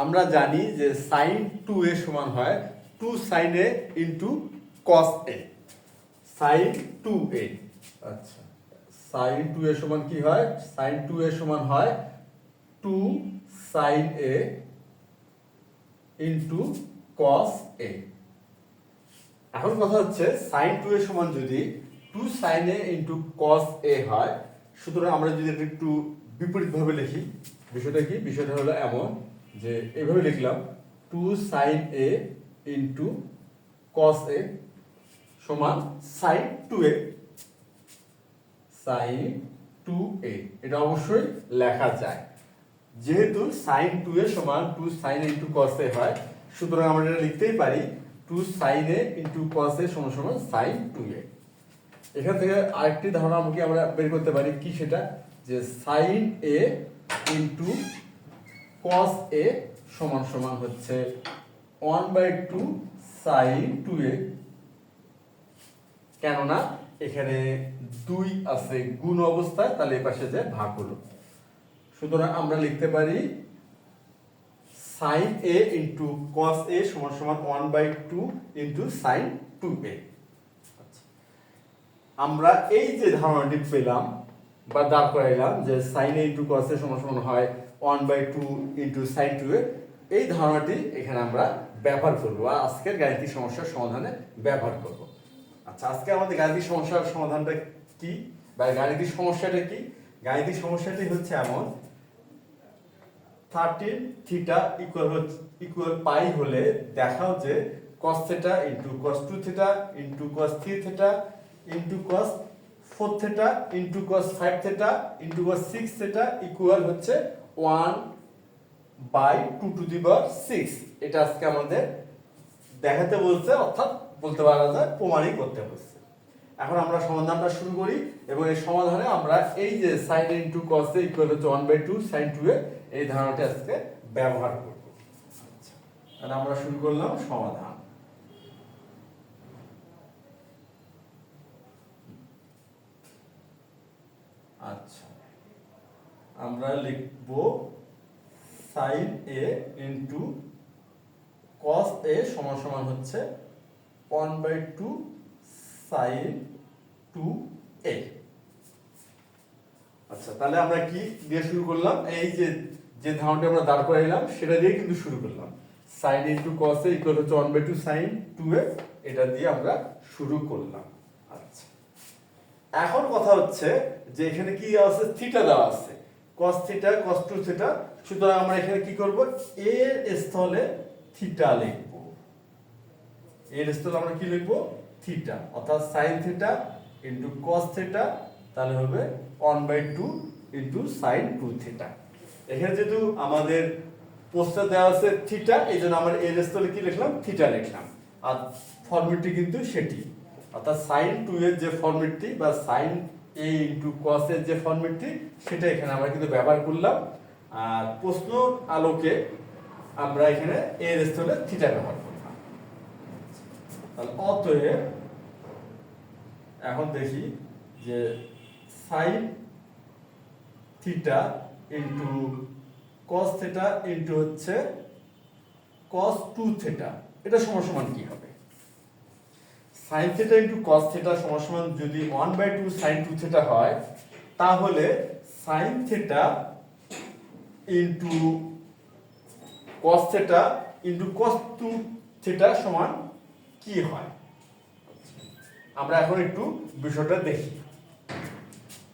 আমরা জানি যে সাইন 2a সমান হয় 2 sin a into cos a। Sine 2a, আচ্ছা সাইন 2a সমান কি হয়? সাইন 2a সমান হয় 2 sin a into cos a। এখন কথা হচ্ছে সাইন 2a সমান যদি 2 sin a into cos a হয়, সুতরাং আমরা যদি এটা একটু বিপরীতভাবে লিখি, বিষয়টা কি? বিষয়টা হলো এমন যে এইভাবে লিখলাম 2 sin a into cos a সমান sin 2a। sin 2a এটা অবশ্যই লেখা যায়, যেহেতু sin 2a সমান 2 sin a into cos a হয়, সুতরাং আমরা এটা লিখতেই পারি 2 sin a into cos a সমান সমান sin 2a। এখান থেকে আরেকটি ধারণা আমরা বের করতে পারি, কি সেটা? যে sin a into cos a সমান সমান হচ্ছে 1/2 sin 2a, কেননা এখানে 2 আছে গুণ অবস্থায়, তাহলে এই পাশে যে ভাগ হলো, সুতরাং আমরা লিখতে পারি sin a into cos a সমান সমান 1/2 ইন্টু sin 2a। আমরা এই যে ধারণাটি পেলাম বা দাঁড় করাইলাম যে sin a into cos a সমান সমান হয় 1/2 ইন্টু sin 2a, এই ধারণাটি এখানে আমরা ব্যবহার করব আর আজকের গাণিতিক সমস্যার সমাধানে ব্যবহার করব। আচ্ছা, আজকে আমাদের গাণিতিক সমস্যার সমাধানটা কি বা গাণিতিক সমস্যাটা কি? গাণিতিক সমস্যাটি হচ্ছে এমন, 13 থিটা ইকুয়াল পাই হলে দেখাও যে cos theta into cos 2 theta into cos 3 theta into cos 4 theta into cos 5 theta into cos 6 theta equal হচ্ছে 1/2⁶। এটা আজকে আমাদের দেখাতে বলছে, অর্থাৎ বলতে পারা যায় প্রমাণই করতে বলছে। এখন আমরা সমাধানটা শুরু করি এবং এই সমাধানে আমরা এই যে sin a into cos a equal হচ্ছে 1/2 sin 2a, এই ধারণাটি আজকে ব্যবহার করব। আচ্ছা, তাহলে আমরা শুরু করলাম সমাধান। আচ্ছা, আমরা লিখব sin a into cos a সমান সমান হচ্ছে 1/2 sin 2a। আচ্ছা, তাহলে আমরা কি দিয়ে শুরু করলাম? এই যে ধারণাটা আমরা দাঁড় করাইলাম সেটা দিয়ে কিন্তু শুরু করলাম। sin into cos a equal হচ্ছে 1/2 sin 2a, এটা দিয়ে আমরা শুরু করলাম। আচ্ছা, এখন কথা হচ্ছে যে এখানে কি আছে? থিটা দেওয়া আছে, cos থিটা cos 2 থিটা, সুতরাং আমরা এখানে কি করব? এর স্থলে থিটা লিখব। এর স্থলে আমরা কি লিখব? থিটা, অর্থাৎ sin theta into cos theta, তাহলে হবে 1/2 ইন্টু sin 2 থিটা। এখানে যেহেতু আমাদের প্রশ্নে দেওয়া আছে থিটা, এই জন্য আমরা এর স্থলে কি লিখলাম? থিটা লিখলাম। আর ফর্মুলাটি কিন্তু সেটি, অর্থাৎ sin 2 এর যে ফর্মুলাটি বা sin a ইন্টু cos এর যে ফর্মুলাটি, সেটা এখানে আমরা কিন্তু ব্যবহার করলাম। আর প্রশ্ন আলোকে আমরা এখানে এর স্থলে থিটা ব্যবহার করলাম। তাহলে অতএব এখন দেখি যে sin theta into cos theta into হচ্ছে cos 2 থিটা, এটা সমান সমান কি হবে? sin theta into cos theta সমান সমান যদি 1/2 sin 2 থিটা হয়, তাহলে sin theta into cos theta into cos 2 theta সমান কি হয়? আমরা এখন একটু বিষয়টা দেখি।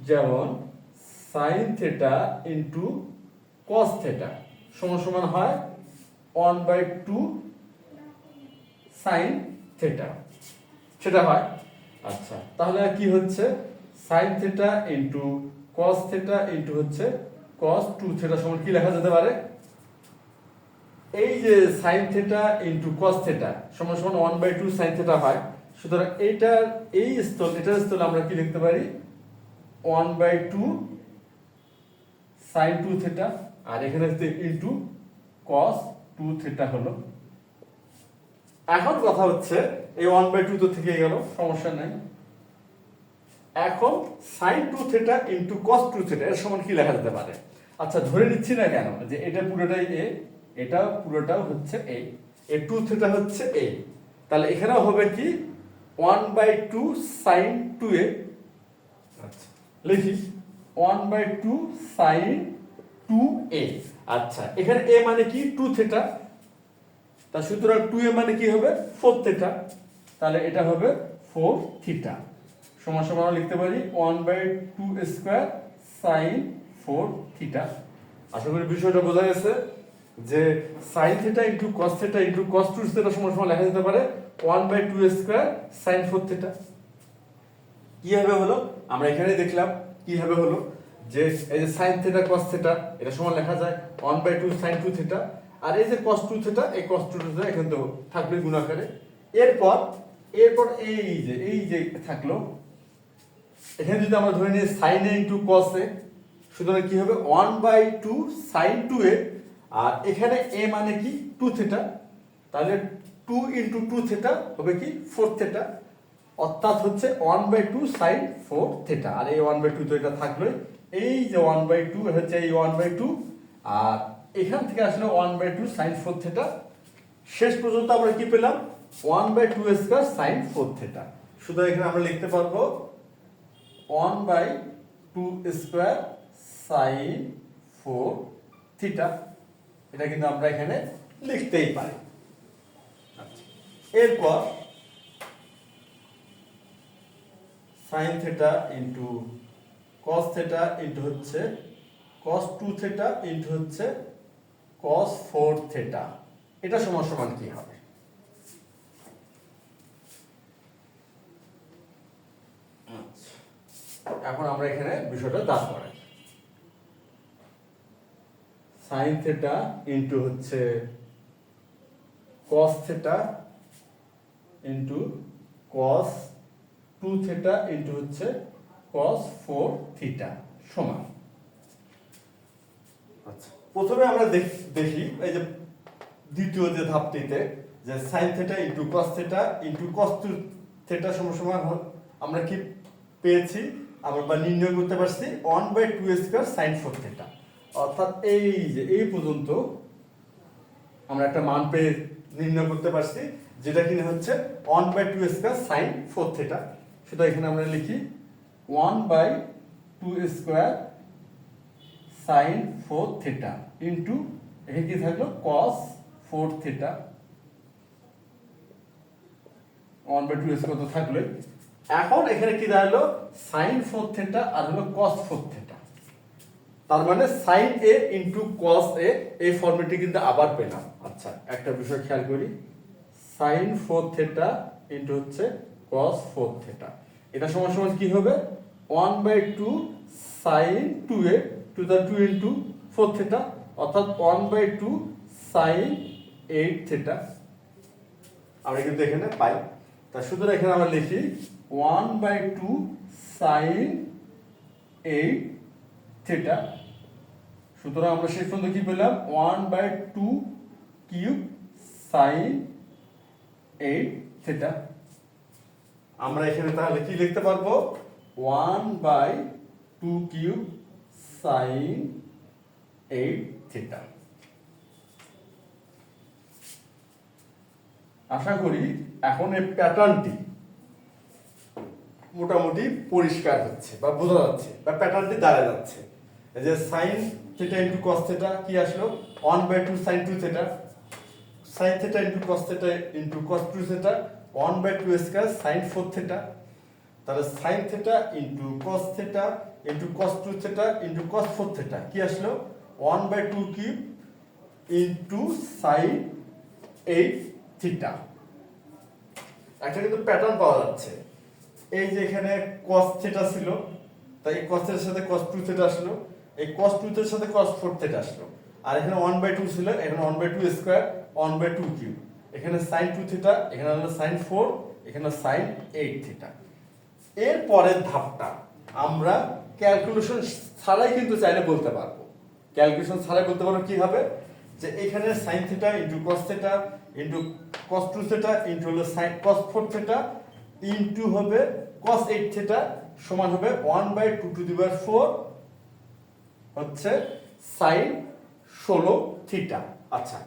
যেমন sin theta into cos theta সমান সমান হয় 1/2 sin থিটা, সেটা হয়। আচ্ছা, তাহলে কি হচ্ছে? sin theta into cos theta into হচ্ছে cos 2 থিটা সমান কি লেখা যেতে পারে? এই যে sin theta into cos theta সমান সমান 1/2 sin থিটা হয়, সুতরাং এটার এটার স্থলে আমরা কি লিখতে পারি? 1/2 sin 2 থিটা, আর এখানে ইন্টু cos 2 থিটা হলো। এখন কথা হচ্ছে এই 1/2 তো থেকে গেল, সমস্যা নাই। এখন sin 2 theta into cos 2 theta এর সমান কি লেখা যেতে পারে? আচ্ছা, ধরে নিচ্ছি না কেন যে এটা পুরোটাই a, এটা পুরোটাও হচ্ছে এই টু থিটা হচ্ছে এই, তাহলে এখানেও হবে কি 1/2 sin 2a। আচ্ছা লিখি 1/2 sin 2a। আচ্ছা এখানে a মানে কি 2 থিটা, তা সুতরাং 2a মানে কি হবে 4 থিটা, তাহলে এটা হবে 4 থিটা সমান সমান আমরা লিখতে পারি 1/2 স্কয়ার sin 4 থিটা। আশা করি বিষয়টা বোঝা গেছে যে sin theta into cos theta into cos 2 theta সমান সমান লেখা যেতে পারে 1/2 স্কয়ার sin 4 থিটা। কিভাবে হলো আমরা এখানে দেখলাম, কিভাবে হলো যে এই যে sin থিটা cos থিটা এটা সমান লেখা যায় 1/2 sin 2 থিটা, আর এই যে cos 2 থিটা এই cos 2 থিটা এখানে তো থাকবে গুণ আকারে। এরপর এই যে থাকলো, এখানে যদি আমরা ধরে নিই sin a into cos a, সুতরাং কি হবে 1/2 sin 2a, আর এখানে a মানে কি 2 থিটা, তাহলে 2 ইনটু 2 থিটা হবে কি 4 থিটা, অর্থাৎ হচ্ছে 1/2 sin 4 থিটা। আর এই 1/2 তো এটা থাকলো, এই যে 1/2 হচ্ছে এই 1/2, আর এখান থেকে আসলে 1/2 sin 4 থিটা। শেষ পর্যন্ত আমরা কি পেলাম 1/2 স্কয়ার sin 4 থিটা। সুতরাং এখানে আমরা লিখতে পারবো 1/2 স্কয়ার sin 4 থিটা। এটা কিন্তু আমরা এখানে লিখতেই পারি। আচ্ছা এরপর sin theta into cos theta into হচ্ছে cos 2 থিটা ইনটু হচ্ছে cos 4 থিটা, এটা সমান সমান কি হবে? আচ্ছা এখন আমরা এখানে বিষয়টা দাঁড় করাই। sin থিটা ইনটু হচ্ছে cos theta into cos 2 theta into হচ্ছে cos 4 থিটা সমান। আচ্ছা প্রথমে আমরা দেখি এই যে দ্বিতীয় যে ধাপটিতে যে sin theta into cos theta into cos 2 theta সমান সমান আমরা কি পেয়েছি, আমরা বা নির্ণয় করতে পারছি 1/2 স্কয়ার sin 4 থিটা, অর্থাৎ এই যে এই পর্যন্ত আমরা একটা মান পেয়ে নির্ণয় করতে পারছি যেটা কিনা হচ্ছে 1/2 স্কয়ার sin 4 থিটা। সেটা এখানে আমরা লিখি 1/2 স্কয়ার sin 4 থিটা ইনটু এখানে কি থাকলো cos 4 থিটা, 1/2 স্কয়ার তো থাকলোই। এখন এখানে কি দাঁড়ালো sin 4 থিটা আর হলো cos 4 থিটা, তার মানে sin a into cos a এই ফর্মেটে কিন্তু আবার পেলাম। আচ্ছা একটা বিষয় খেয়াল করি, sin 4 থিটা ইনটু হচ্ছে cos 4 থিটা, এটা সমান সমান কি হবে 1/2 sin 2a to the 2 into 4 theta, অর্থাৎ 1/2 sin 8 থিটা আমরা কিন্তু এখানে পাই। তা সুতরাং এখানে আমরা লিখি 1/2 sin 8 থিটা। সুতরাং আমরা শেষ পর্যন্ত কি পেলাম 1/2 কিউব sin 8 থিটা। আমরা এখানে তাহলে কি লিখতে পারবো 1/2 কিউব sin 8 থিটা। আশা করি এখন এই প্যাটার্নটি মোটামুটি পরিষ্কার হচ্ছে বা বোঝা যাচ্ছে বা প্যাটার্নটি দাঁড়া যাচ্ছে। এই যে sin theta into cos theta কি আসলো 1/2 sin 2 theta, sin theta into cos theta into cos 2 theta 1/2 square sin 4 theta, তাহলে sin theta into cos theta into cos 2 theta into cos 4 theta কি আসলো 1/2 কিউব ইনটু sin 8 থিটা। একটা কিন্তু pattern পাওয়া যাচ্ছে, এই যে এখানে cos থিটা ছিল তাই cos থিটার সাথে cos 2 থিটা আসলো, এই cos 2 থিটার সাথে cos 4 থিটা আসলো, আর এখানে 1/2 ছিল এখানে 1/2 স্কয়ার 1/2 কিউব, এখানে sin 2 থিটা এখানে হলো sin 4 এখানে sin 8 থিটা। এর পরের ধাপটা আমরা ক্যালকুলেশন ছাড়াই কিন্তু চাইলে বলতে পারবো। ক্যালকুলেশন ছাড়াই বলতে পারবো কি হবে যে এখানে sin theta into cos theta into cos 2 theta into হলো sin cos 4 থিটা ইনটু হবে cos 8 থিটা সমান হবে 1/2 টু দি পাওয়ার 4 হচ্ছে sin 16 থিটা। আচ্ছা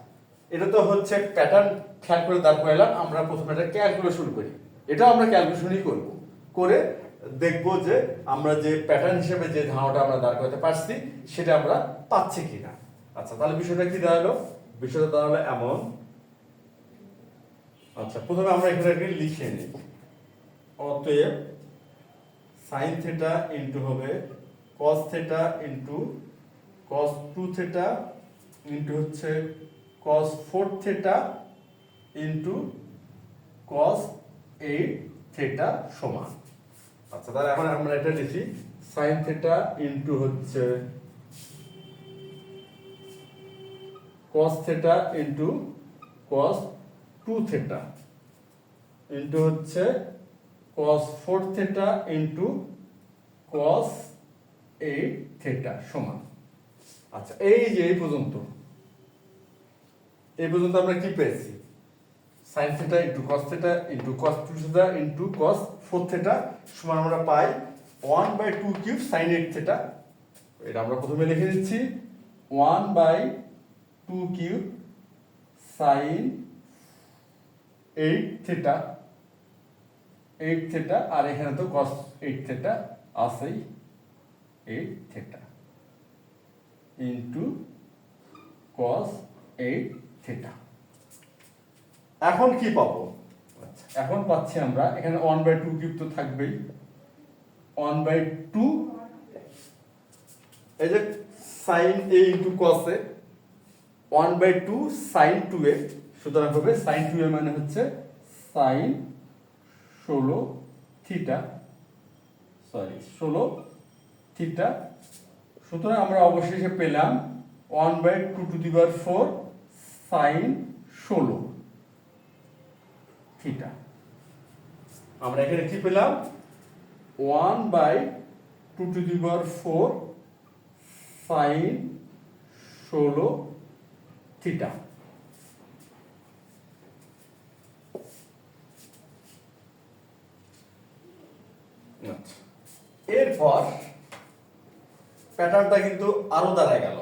এটা তো হচ্ছে প্যাটার্ন খেয়াল করে দাঁড় করালাম, আমরা প্রথমে একটা ক্যালকুলেশন করি, এটাও আমরা ক্যালকুলেশনই করব, করে দেখব যে আমরা যে প্যাটার্ন হিসেবে যে ধারণাটা আমরা দাঁড় করাতে পারছি সেটা আমরা পাচ্ছি কিনা। আচ্ছা, তাহলে বিষয়টা কি দাঁড়ালো? বিষয়টা দাঁড়ালো এমন। আচ্ছা, প্রথমে আমরা এখানে লিখে নিই, অতএব সাইন থিটা ইনটু হবে কস থিটা ইনটু কস 2 থিটা ইনটু হচ্ছে কস 4 থিটা ইনটু কস 8 থিটা সমান। আচ্ছা, তাহলে এখন আমরা এটা লিখি, সাইন থিটা ইনটু হচ্ছে কস থিটা ইনটু কস 2 থিটা ইনটু হচ্ছে cos 4 theta into cos 8 theta সমান। আচ্ছা, এই যে এই পর্যন্ত আমরা কি পেয়েছি? sin theta into cos theta into cos 2 theta into cos 4 theta সমান আমরা পাই 1/2 কিউব sin 8 থিটা। এটা আমরা প্রথমে লিখে দিচ্ছি 1/2 কিউব sin 8 থিটা, 8 থিটা, আর এখানে তো cos 8 থিটা আছেই, 8 থিটা ইনটু cos 8 থিটা। এখন কি পাবো? আচ্ছা, এখন পাচ্ছি আমরা এখানে 1/2 কিউব তো থাকবেই, 1/2 এই যে sin a into cos a, 1/2 sin 2a, সুতরাং হবে sin 2a মানে হচ্ছে sin 16 থিটা, 16 থিটা। সুতরাং আমরা অবশেষে পেলাম 1/2 to the power 4 sin 16 theta. আমরা এখানে কি পেলাম? 1/2 to the power 4 sin 16 theta. এরপর প্যাটার্নটা কিন্তু আরো দাঁড়ায় গেল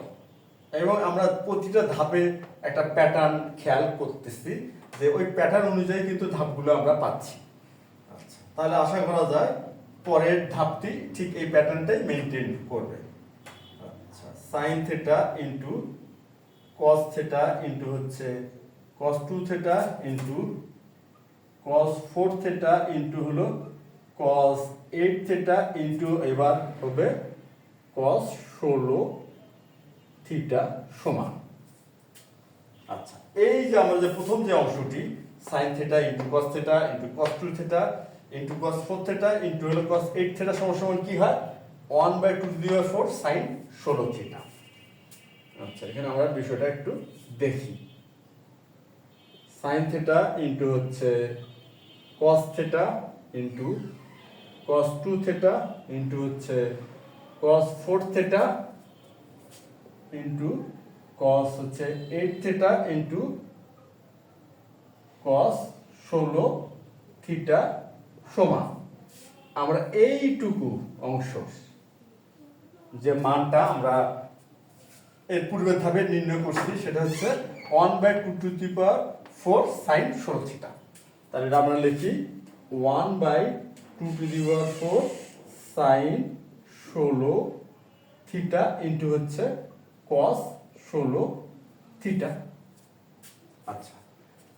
এবং আমরা প্রতিটা ধাপে একটা প্যাটার্ন খেয়াল করতেছি যে ওই প্যাটার্ন অনুযায়ী কিন্তু ধাপগুলো আমরা পাচ্ছি। আচ্ছা, তাহলে আশা করা যায় পরের ধাপটি ঠিক এই প্যাটার্নটাই মেনটেন করবে। আচ্ছা, sine theta into cos theta into হচ্ছে কস 2 থিটা ইনটু কস 4 থিটা ইনটু হলো cos 8 থিটা ইনটু এবার হবে cos 16 থিটা সমান। আচ্ছা, এই যে আমরা যে প্রথম যে অংশটি sin theta into cos theta into cos 2 theta into cos 4 theta into হলো cos 8 থিটা সমান কি হয়? 1/2 to the power 4 sin 16 theta. আচ্ছা, এখানে আমরা বিষয়টা একটু দেখি। sin থিটা ইনটু হচ্ছে cos theta into cos 2 theta into হচ্ছে cos 4 থিটা ইনটু cos হচ্ছে 8 থিটা ইনটু cos 16 থিটা সমান। আমরা এইটুকু অংশ যে মানটা আমরা এর পূর্বের ধাপে নির্ণয় করছি সেটা হচ্ছে 1/2 to the power 4 sin 16 theta. তাহলে আমরা লিখি 1/2 to the power 4 sin 16 theta into হচ্ছে cos 16 থিটা। আচ্ছা,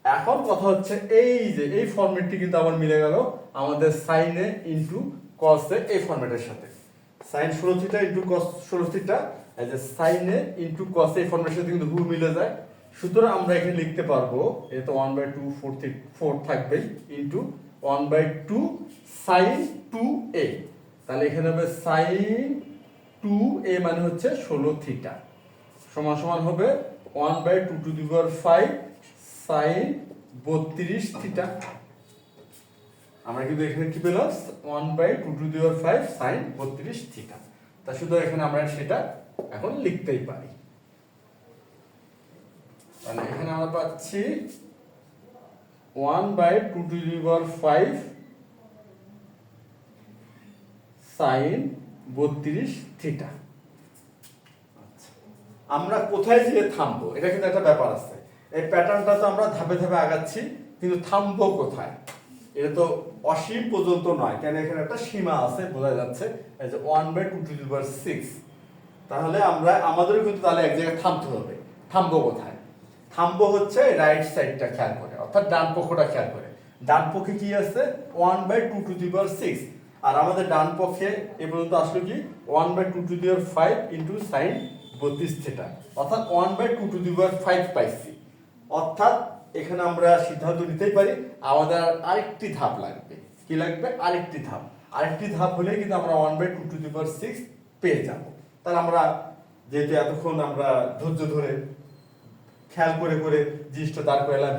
এখন কথা হচ্ছে এই যে এই ফরম্যাটটি কিন্তু আবার মিলে গেল আমাদের sin এ ইনটু cos এ এই ফরম্যাটের সাথে। sin 16 theta into cos 16 theta, এই যে sin এ ইনটু cos এই ফরম্যাটের সাথে কিন্তু হুবহু মিলে যায়। সুতরাং আমরা এখানে লিখতে পারবো এটা 1/2 4 থাকবেই ইনটু 1/2 sin 2a। তাহলে এখানে হবে sin 2a মানে হচ্ছে 16 থিটা সমান সমান হবে 1/2 to the power 5 sin 32 theta. আমরা কিন্তু এখানে কি পেলাম? 1/2 to the power 5 sin 32 theta. তা শুধু এখানে আমরা সেটা এখন লিখতেই পারি। তাহলে এখানে আমরা পাচ্ছি 1/2 to the power 5 sin 32 theta. আমরা কোথায় যেয়ে থামবো এটা কিন্তু একটা ব্যাপার আছে। এই প্যাটার্নটা তো আমরা ধাপে ধাপে আগাচ্ছি, কিন্তু থামবো কোথায়? এটা তো অসীম পর্যন্ত নয়, কেন এখানে একটা সীমা আছে, বোঝা যাচ্ছে এই যে 1/2^6। তাহলে আমাদেরও কিন্তু তাহলে এক জায়গায় থামতে হবে। থামবো কোথায়? থামবো হচ্ছে রাইট সাইডটা খেয়াল করে, অর্থাৎ ডান পক্ষটা খেয়াল করে। ডান পক্ষে কি আছে? 1/2^6। আর আমাদের ডান পক্ষে এ পর্যন্ত আসলো কি 1/2^5 ইন্টু সাইন 32θ, অর্থাৎ 1/2^5 পাইছি। অর্থাৎ এখানে আমরা সিদ্ধান্ত নিতেই পারি আমাদের আরেকটি ধাপ লাগবে। কি লাগবে? আরেকটি ধাপ। আরেকটি ধাপ হলে কিন্তু আমরা 1/2^6 পেয়ে যাব। তাহলে আমরা যেহেতু এতক্ষণ আমরা ধৈর্য ধরে খেয়াল করে করে জিনিসটা দাঁড় করালাম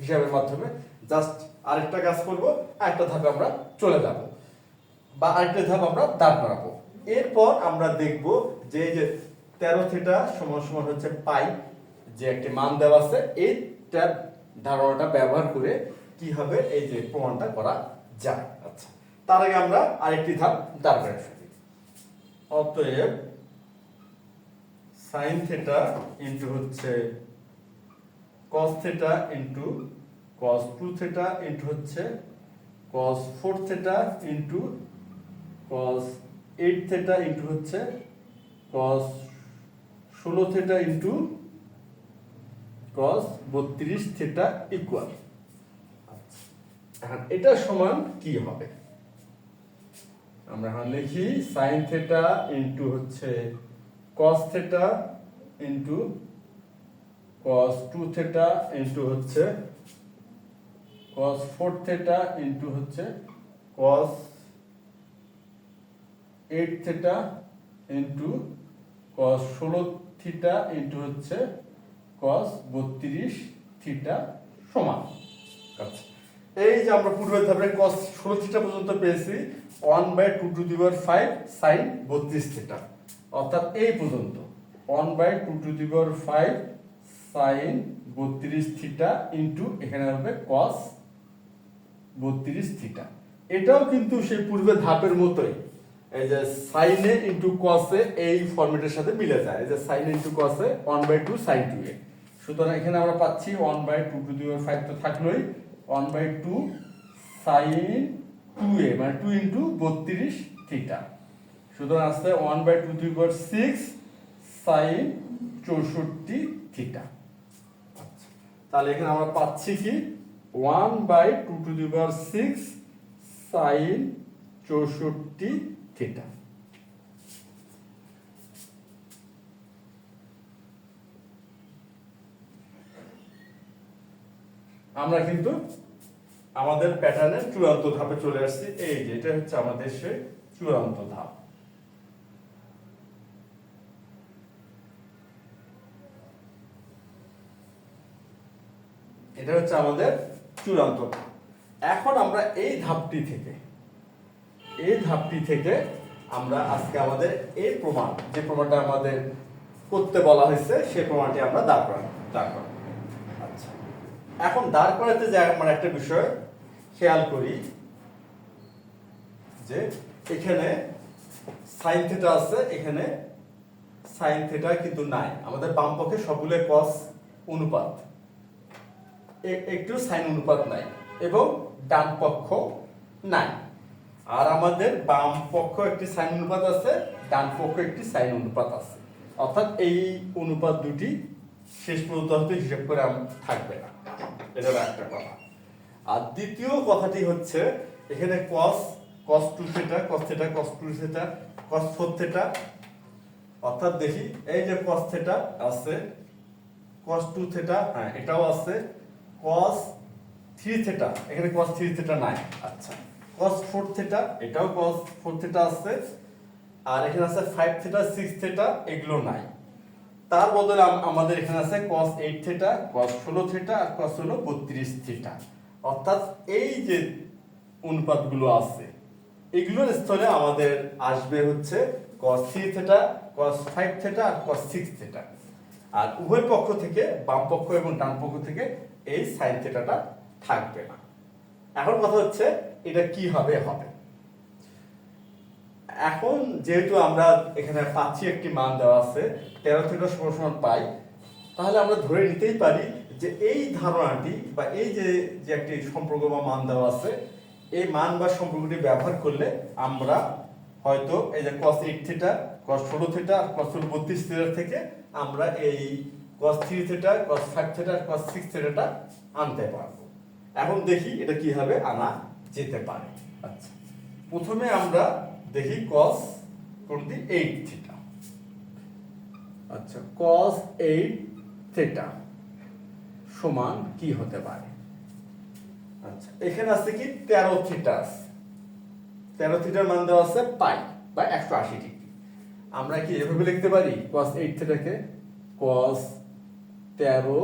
হিসাবের মাধ্যমে, জাস্ট আরেকটা কাজ করব, আরেকটা ধাপে আমরা চলে যাব, বা আরেকটা ধাপ আমরা দাঁড় করাবো। এরপর আমরা দেখব যে এই যে 13θ সমান সমান হচ্ছে পাই, যে একটি মান দেওয়া আছে, এইটা ধারণাটা ব্যবহার করে কি হবে এই যে প্রমাণটা করা যায়। আচ্ছা, তার আগে আমরা আরেকটি ধাপ দাঁড় করে ফেলি। অতএব sin θ ইন্টু হচ্ছে cos θ ইন্টু cos 2θ ইন্টু হচ্ছে cos 4θ ইন্টু cos 8θ ইন্টু হচ্ছে cos 16θ ইন্টু cos 32θ ইকুয়াল। এখন এটা সমান কি হবে? আমরা এখন লিখি sin θ ইন্টু হচ্ছে cos θ ইন্টু cos 2θ ইন্টু হচ্ছে cos 4θ ইন্টু হচ্ছে cos 8θ ইন্টু cos 16θ ইন্টু হচ্ছে cos 32θ সমান। আচ্ছা, এই যে আমরা পূর্বের ধাপে cos 16θ পর্যন্ত পেয়েছি 1/2^5 sin 32θ, অর্থাৎ এই পর্যন্ত 1/2^5 sin 32θ ইন্টু এখানে হবে cos 32θ। এটাও কিন্তু সেই পূর্বের ধাপের মতোই, এই যে সাইনে ইন্টু কসে এই ফরম্যাটের সাথে মিলে যায়। এই যে সাইনে ইন্টু কসে 1/2 sin 2a। সুতরাং এখানে আমরা পাচ্ছি 1/2^5 তো থাকলোই, 1/2 sin 2a মানে 2 ইন্টু 32θ। সুতরাং আসছে 1/2^6 sin 64θ। তাহলে এখানে আমরা পাচ্ছি কি 1/2^6 sin 64θ। আমরা কিন্তু আমাদের প্যাটার্নের চূড়ান্ত ধাপে চলে আসছি। এই যে এটা হচ্ছে আমাদের সেই চূড়ান্ত ধাপ। এটা হচ্ছে আমাদের চূড়ান্ত ধাপ। এখন আমরা এই ধাপটি থেকে আমরা আজকে আমাদের এই প্রমাণ, যে প্রমাণটা আমাদের করতে বলা হয়েছে সেই প্রমাণটি আমরা দাঁড় করাবো। আচ্ছা, এখন দাঁড় করাতে যে আমরা একটা বিষয় খেয়াল করি যে এখানে sin θ আছে, এখানে sin θ কিন্তু নাই। আমাদের বাম পক্ষে সবগুলো cos অনুপাত, একটু সাইন অনুপাত নাই, এবং ডান পক্ষ নাই। আর আমাদের বাম পক্ষ একটি সাইন অনুপাত আছে, ডান পক্ষ একটি সাইন অনুপাত আছে, অর্থাৎ এই অনুপাত দুটি শেষ পর্যন্ত হয়তো হিসাব করে থাকবে না। এটা একটা কথা। আর দ্বিতীয় কথাটি হচ্ছে এখানে cos 2θ cos θ cos 2θ cos 4θ, অর্থাৎ দেখি এই যে cos θ আছে, cos 2θ হ্যাঁ এটাও আছে, cos 3θ এখানে cos 3θ নাই। আচ্ছা, cos 4θ এটাও cos 4θ আছে, আর এখানে আছে 5θ 6θ এগুলো নাই। তার বদলে আমাদের এখানে আছে cos 8θ cos 16θ আর cos 32θ, অর্থাৎ এই যে অনুপাতগুলো আছে এগুলোর স্থলে আমাদের আসবে হচ্ছে cos 3θ cos 5θ আর cos 6θ। আর উভয় পক্ষ থেকে, বাম পক্ষ এবং ডান পক্ষ থেকে এই sin θটা থাকবে না। এখন কথা হচ্ছে এটা কি হবে। এখন যেহেতু আমরা এখানে পাচ্ছি একটি মান দেওয়া আছে 13θ সমান পাই, তাহলে আমরা ধরে নিতেই পারি যে যে এই ধারণাটি বা এই যে যে একটি সম্পর্ক বা মান দেওয়া আছে, এই মান বা সম্পর্কটি ব্যবহার করলে আমরা হয়তো এই যে cos 8 থিটা, cos 16 থিটা আর cos 32 থিটা থেকে আমরা এই cos 3 থিটা, cos 5 থিটা আর cos 6 থিটাটা আনতে পারবো। এখন দেখি এটা কিভাবে আনা যেতে পারে। আচ্ছা, প্রথমে আমরা দেখি cos 8 থিটা। আচ্ছা, cos 8 থিটা সমান কি হতে পারে? আচ্ছা, এখানে আছে কি 13 থিটা আছে। 13 থিটার মান দেওয়া আছে পাই বা 180 ডিগ্রি। আমরা কি এভাবে লিখতে পারি cos 8 থিটাকে cos 13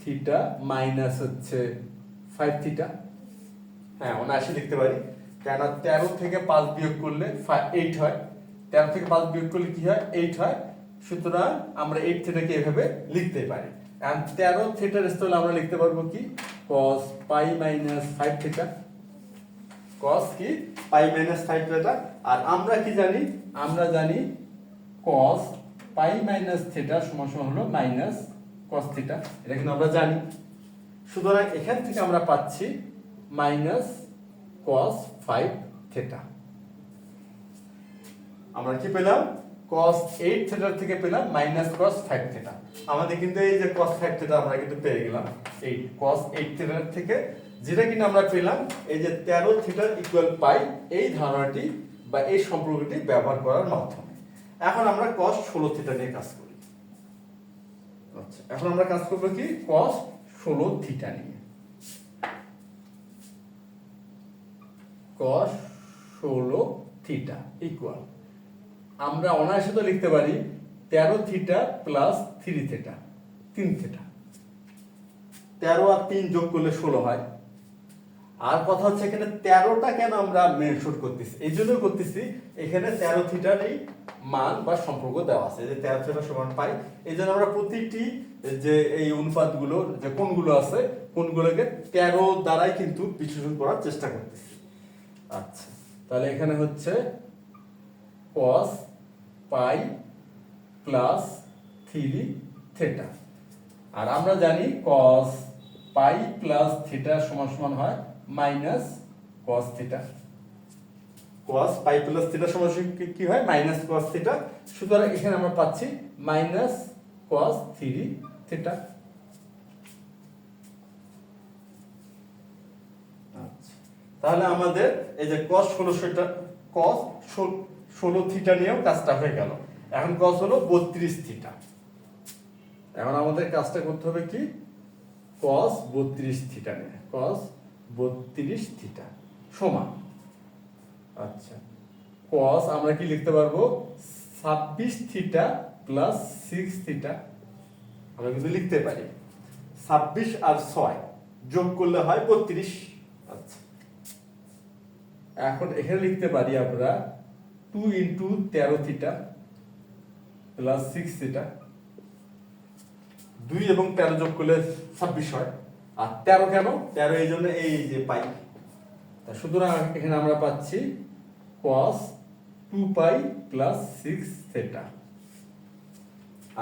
থিটা মাইনাস হচ্ছে 5 থিটা। হ্যাঁ, 79 লিখতে পারি, কেন 13 থেকে 5 বিয়োগ করলে 8 হয়। 13 থেকে 5 বিয়োগ করলে কি হয়? 8 হয়। সুতরাং আমরা 8 থিটাকে এভাবে লিখতে পারি। এখন 13 থিটার স্থলে আমরা লিখতে পারবো কি cos পাই মাইনাস 5 থিটা। cos কি পাই মাইনাস 5 থিটা। আর আমরা কি জানি? আমরা জানি cos পাই মাইনাস থিটা সমান সমান হলো মাইনাস cos থিটা। এটা কিন্তু আমরা জানি। সুতরাং এখান থেকে আমরা পাচ্ছি মাইনাস cos 5 থিটা। আমরা কি পেলাম? cos 8 থিটার থেকে পেলাম মাইনাস cos 5 থিটা। আমাদের কিন্তু এই যে cos 5 থিটা আমরা কিন্তু পেয়ে গেলাম এই cos 8 থিটার থেকে, যেটা কিন্তু আমরা পেলাম এই যে 13 থিটার ইকুয়াল পাই, এই ধারণাটি বা এই সম্পর্কটি ব্যবহার করার মাধ্যমে। এখন আমরা cos 16 থিটা নিয়ে কাজ করি। আচ্ছা, এখন আমরা কাজ করব কি cos 16 থিটা নিয়ে। cos 16 থিটা ইকুয়াল আমরা অনায়াসে তো লিখতে পারি 13 থিটা প্লাস 3 থিটা, 3 থিটা। 13 আর 3 যোগ করলে 16 হয়। আর কথা হচ্ছে এখানে 13টা কেন আমরা মেনশন করতেছি? এই জন্য করতেছি এখানে 13 থিটার এই মান বা সম্পর্ক দেওয়া আছে, যে 13 থিটা সমান পাই। এই জন্য আমরা প্রতিটি যে এই অনুপাতগুলো যে কোণগুলো আছে, কোণগুলোকে 13 দ্বারাই কিন্তু বিশ্লেষণ করার চেষ্টা করতেছি। আচ্ছা, তাহলে এখানে হচ্ছে cos পাই প্লাস 3 থিটা। আর আমরা জানি cos পাই প্লাস থিটা সমান সমান হয় মাইনাস cos থিটা। cos পাই প্লাস থিটা সমান কি হয়? Minus cos theta. সুতরাং এখানে আমরা পাচ্ছি মাইনাস cos 3 থিটা। আচ্ছা, তাহলে আমাদের এই যে cos 16 থিটা নিয়েও কাজটা হয়ে গেল। এখন cos হলো 32 থিটা। এখন আমাদের কাজটা করতে হবে কি cos 32 থিটা নিয়ে। cos 32 থিটা সমান, আচ্ছা, cos আমরা কি লিখতে পারবো 26 থিটা প্লাস 6 থিটা। আমরা কিন্তু লিখতে পারি 26 আর 6 যোগ করলে হয় 32। আচ্ছা, এখন এখানে লিখতে পারি আমরা 2 ইন্টু 13 থিটা প্লাস 6 থিটা। 2 এবং 13 যোগ করলে 26 হয়। আর 13 কেন? 13 এই জন্য এই যে পাই। সুতরাং এখানে আমরা পাচ্ছি cos 2 পাই প্লাস 6 থিটা।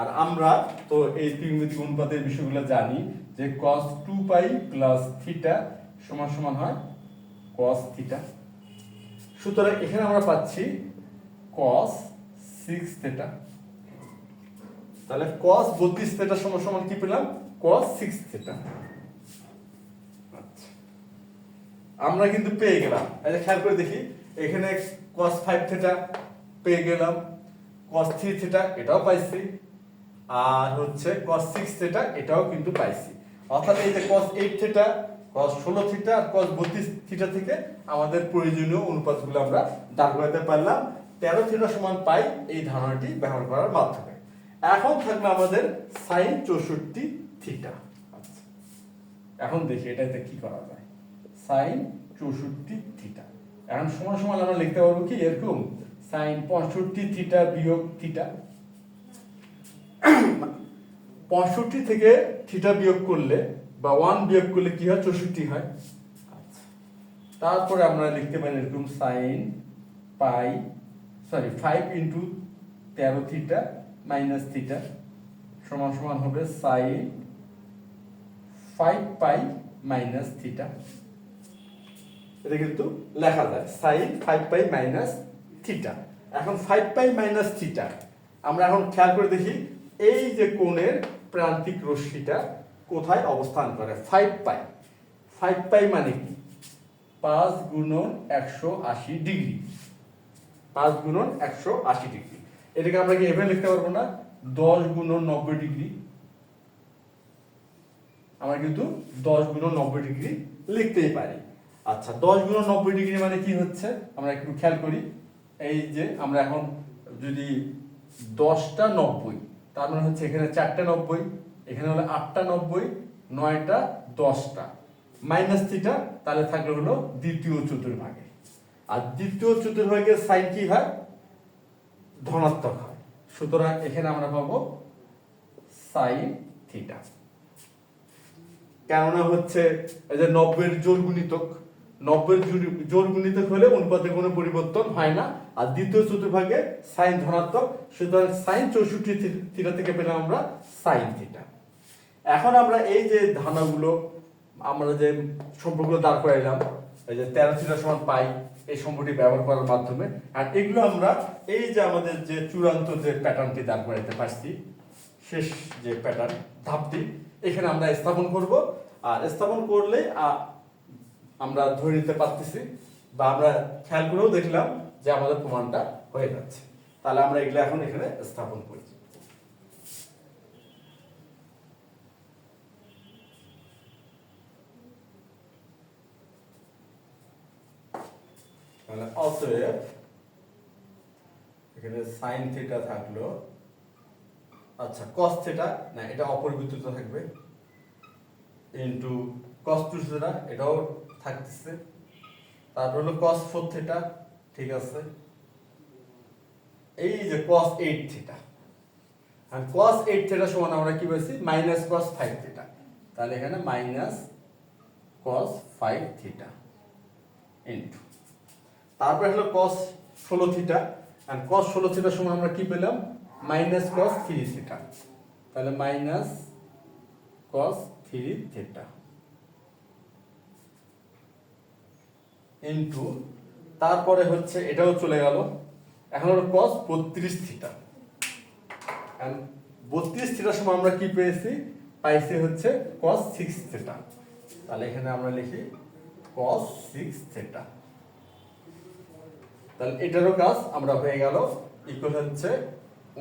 আর আমরা তো এই ত্রিকোণমিতিক অনুপাতের বিষয়গুলো জানি যে cos 2 পাই প্লাস থিটা সমান সমান হয় cos থিটা। সুতরাং এখানে আমরা পাচ্ছি cos 6 থিটা। তাহলে cos 32 থিটা সমান সমান কি পেলাম? cos 6 theta. আচ্ছা, আমরা কিন্তু পেয়ে গেলাম। এই খেয়াল করে দেখি, এখানে cos 5 থিটা পেয়ে গেলাম, cos 3 থিটা এটাও পাইছি, আর হচ্ছে cos 6 থিটা এটাও কিন্তু পাইছি। অর্থাৎ এই যে cos 8 থিটা, cos 16 থিটা আর cos 32 থিটা থেকে আমাদের প্রয়োজনীয় অনুপাতগুলো আমরা দাঁড় করাতে পারলাম 13 থিটা সমান পাই এই ধারণাটি ব্যবহার করার মাধ্যমে। এখন থাকলো আমাদের sin 64 থিটা। আচ্ছা, এখন দেখি এটাতে কি করা যায়। sin 64 থিটা এখন সমান সমান আমরা লিখতে পারবো কি এরকম sin 65 থিটা বিয়োগ থিটা। 65 থেকে থিটা বিয়োগ করলে বা 1 বিয়োগ করলে কি হয়? 64 হয়। আচ্ছা, তারপরে আমরা লিখতে পারি এরকম sin 5 into 13 theta minus theta সমান সমান হবে sin 5 পাই মাইনাস থিটা, এটা কিন্তু লেখা যায় সাইন 5 পাই মাইনাস থিটা। এখন 5 পাই মাইনাস থিটা আমরা এখন খেয়াল করে দেখি এই যে কোণের প্রান্তিক রশ্মিটা কোথায় অবস্থান করে। 5 পাই, 5 পাই মানে কি 5 গুণন 180 ডিগ্রি, 5 গুণন 180 ডিগ্রি। এটাকে আমরা কি এভাবে লিখতে পারবো না 10 গুণন 90 ডিগ্রি, আমরা কিন্তু 10 গুণন 90 ডিগ্রি লিখতেই পারি। আচ্ছা 10 গুণন 90 ডিগ্রি মানে কি হচ্ছে আমরা একটু খেয়াল করি। এই যে আমরা এখন যদি 10টা 90 তার মানে হচ্ছে এখানে 4টা 90, এখানে হলো 8টা 90, 9টা 10টা মাইনাস থিটা, তাহলে থাকলে হলো দ্বিতীয় চতুর্ভাগে। আর দ্বিতীয় চতুর্ভাগে সাইন কি হয় ধনাত্মক হয়, সুতরাং এখানে আমরা পাবো সাইন থিটা। কেননা হচ্ছে এই যে 90 এর জোড় গুণিতক, 90 এর জোড় গুণিতক হলে অনুপাতের কোনো পরিবর্তন হয় না, আর দ্বিতীয় চতুর্ভাগে সাইন ধনাত্মক, সুতরাং সাইন 64 থিটা থেকে পেলাম আমরা সাইন থিটা। এখন আমরা এই যে ধারণাগুলো আমরা যে সম্পর্কগুলো দাঁড় করাইলাম, এই যে 13 থিটা সমান পাই, এই সম্পর্কটি ব্যবহার করার মাধ্যমে, আর এগুলো আমরা এই যে আমাদের যে চূড়ান্ত যে প্যাটার্নটি দাঁড় করাইতে পারছি, শেষ যে প্যাটার্ন ধাপটি, এখানে আমরা স্থাপন করব। আর স্থাপন করলে আমরা ধরে নিতে পারতেছি বা আমরা খেয়াল করেও দেখলাম যে আমাদের প্রমাণটা হয়ে যাচ্ছে। তাহলে আমরা এগুলো এখন এখানে স্থাপন করি। তাহলে অতএব এখানে সাইন থিটা থাকলো, আচ্ছা কস থিটা না এটা অপরিবর্তিত থাকবে, ইনটু কস 2 থিটা এটাও থাকতেছে, তারপর হলো কস 4 থিটা, ঠিক আছে, এই যে কস 8 থিটা, আর কস 8 থিটা সমান আমরা কি বলছি মাইনাস কস 5 থিটা, তাহলে এখানে মাইনাস কস 5 থিটা ইনটু তারপরে হলো কস 16 থিটা, আর কস 16 থিটা সমান আমরা কি পেলাম মাইনাস কস 3 থিটা, তাহলে মাইনাস কস 3 থিটা ইনটু তারপরে হচ্ছে এটাও চলে গেল, এখন হলো কস 32 থিটা, আর 32 থিটার সময় আমরা কি পেয়েছি পাইছি হচ্ছে কস 6 থিটা, তাহলে এখানে আমরা লিখি কস 6 থিটা। তাহলে এটারও কাজ আমরা হয়ে গেল, ইকুয়াল হচ্ছে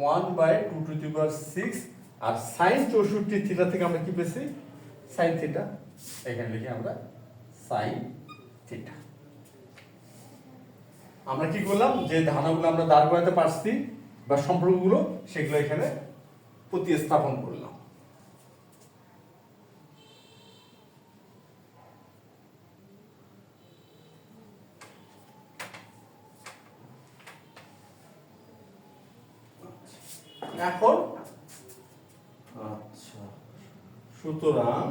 1/2⁶, আর সাইন 64 থিটা থেকে আমরা কি পেয়েছি সাইন থিটা, এখানে লিখি আমরা সাইন থিটা। আমরা কি করলাম যে ধারণাগুলো আমরা দাঁড় করাতে পারছি বা সম্পর্কগুলো সেগুলো এখানে প্রতিস্থাপন করলাম। এখন আচ্ছা সুতরাং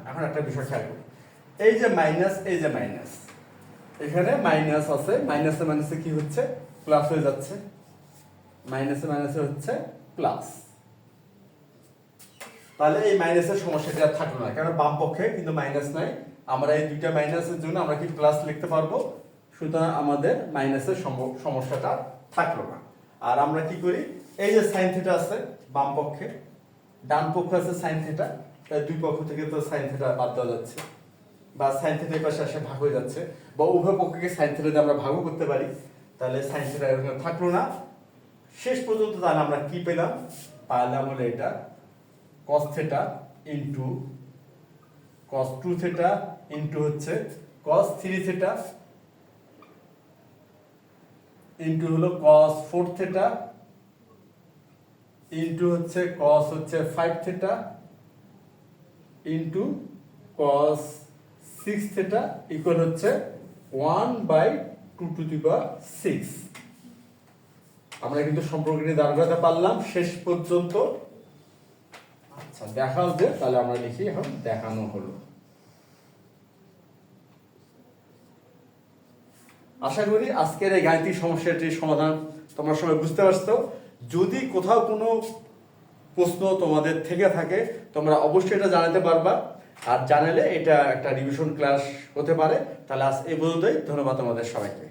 এখন একটা বিষয় খেয়াল করি, এই যে মাইনাস, এই যে মাইনাস, এখানে মাইনাস আছে, মাইনাসে মাইনাসে কি হচ্ছে প্লাস হয়ে যাচ্ছে, মাইনাসে মাইনাসে হচ্ছে প্লাস, তাহলে এই মাইনাসের সমস্যাটা আর থাকলো না, কারণ বাম পক্ষে কিন্তু মাইনাস নাই, আমরা এই দুইটা মাইনাসের জন্য আমরা কি প্লাস লিখতে পারবো, সুতরাং আমাদের মাইনাসের সমস্যাটা থাকলো না। আর আমরা কি করি এই যে সাইন থিটা আছে বাম পক্ষে, ডান পক্ষে আছে সাইন থিটা, তাই দুই পক্ষ থেকে তো সাইন থিটা বাদ দেওয়া যাচ্ছে, বা সাইন থিটা এই পাশে আসে ভাগ হয়ে যাচ্ছে, বা উভয় পক্ষকে সাইন থিটা দিয়ে আমরা ভাগও করতে পারি, তাহলে সাইন থিটা এরকম থাকলো না। শেষ পর্যন্ত তাহলে আমরা কি পেলাম, পাইলাম হলো এটা cos theta into cos 2 theta into হচ্ছে cos 3 থিটা ইনটু হলো cos 4 থিটা ইনটু হচ্ছে cos হচ্ছে 5 theta into cos 6 theta equal হচ্ছে 1/2⁶। আমরা কিন্তু সম্পর্কটি দাঁড় করাতে পারলাম শেষ পর্যন্ত। আচ্ছা দেখা হবে, তাহলে আমরা লিখি এখন দেখানো হলো। আশা করি আজকের এই গাণিতিক সমস্যাটির সমাধান তোমরা সবাই বুঝতে পারছো। যদি কোথাও কোনো প্রশ্ন তোমাদের থেকে থাকে তোমরা অবশ্যই এটা জানাতে পারবা, আর জানালে এটা একটা রিভিশন ক্লাস হতে পারে। তাহলে আজ এই পর্যন্তই, ধন্যবাদ তোমাদের সবাইকে।